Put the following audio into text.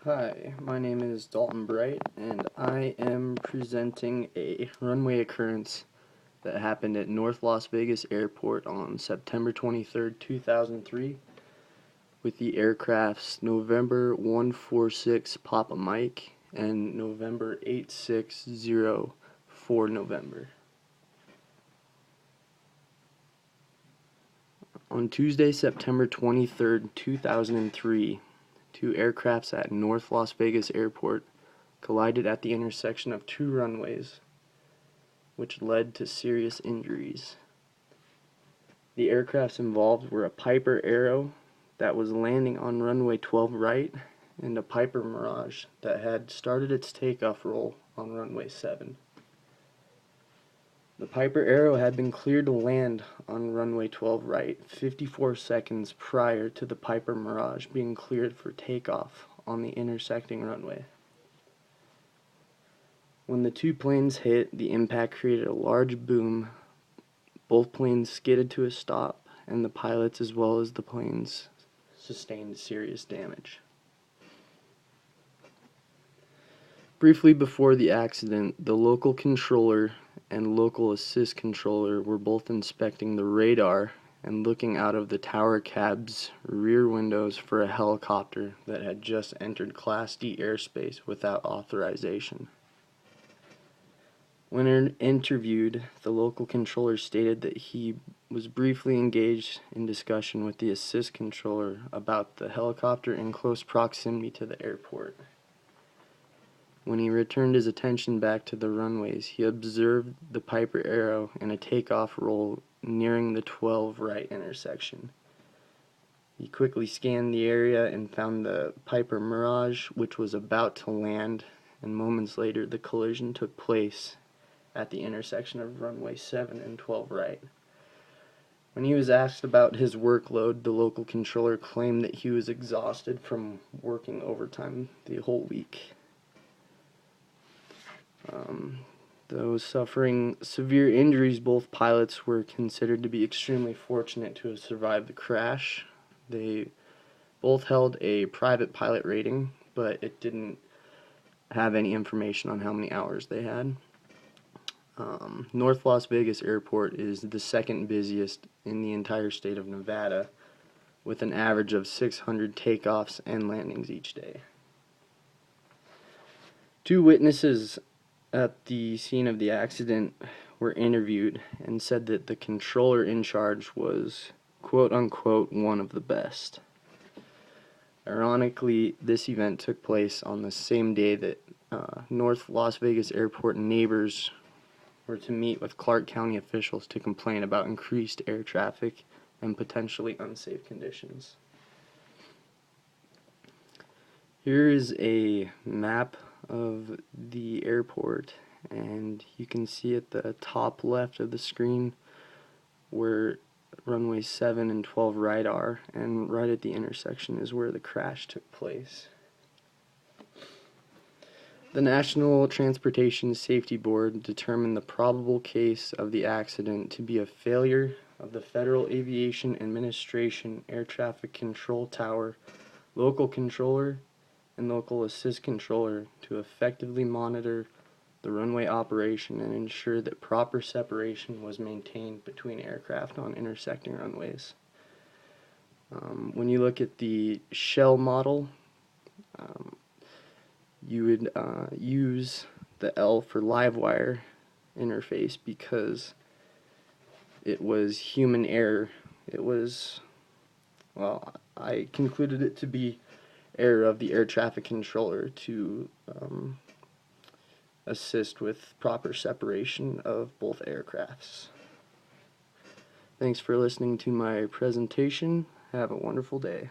Hi, my name is Dalton Bright, and I am presenting a runway occurrence that happened at North Las Vegas Airport on September 23rd, 2003, with the aircrafts November 146 Papa Mike and November 860 for November. On Tuesday, September 23rd, 2003, two aircrafts at North Las Vegas Airport collided at the intersection of two runways, which led to serious injuries. The aircrafts involved were a Piper Arrow that was landing on runway 12 right and a Piper Mirage that had started its takeoff roll on runway 7. The Piper Arrow had been cleared to land on runway 12 right 54 seconds prior to the Piper Mirage being cleared for takeoff on the intersecting runway. When the two planes hit, the impact created a large boom. Both planes skidded to a stop, and the pilots as well as the planes sustained serious damage. Briefly before the accident, the local controller and local assist controller were both inspecting the radar and looking out of the tower cab's rear windows for a helicopter that had just entered Class D airspace without authorization. When interviewed, the local controller stated that he was briefly engaged in discussion with the assist controller about the helicopter in close proximity to the airport. When he returned his attention back to the runways, he observed the Piper Arrow in a takeoff roll nearing the 12 right intersection. He quickly scanned the area and found the Piper Mirage, which was about to land, and moments later the collision took place at the intersection of runway 7 and 12 right. When he was asked about his workload, the local controller claimed that he was exhausted from working overtime the whole week. Though suffering severe injuries, both pilots were considered to be extremely fortunate to have survived the crash. They both held a private pilot rating, but it didn't have any information on how many hours they had. North Las Vegas Airport is the second busiest in the entire state of Nevada, with an average of 600 takeoffs and landings each day. Two witnesses at the scene of the accident were interviewed and said that the controller in charge was quote-unquote one of the best. Ironically, this event took place on the same day that North Las Vegas Airport neighbors were to meet with Clark County officials to complain about increased air traffic and potentially unsafe conditions. Here is a map of the airport, and you can see at the top left of the screen where runway 7 and 12 right are, and right at the intersection is where the crash took place. The National Transportation Safety Board determined the probable case of the accident to be a failure of the Federal Aviation Administration Air Traffic Control Tower, local controller, and local assist controller to effectively monitor the runway operation and ensure that proper separation was maintained between aircraft on intersecting runways. When you look at the shell model, you would use the L for live wire interface because it was human error. I concluded it to be error of the air traffic controller to assist with proper separation of both aircrafts. Thanks for listening to my presentation. Have a wonderful day.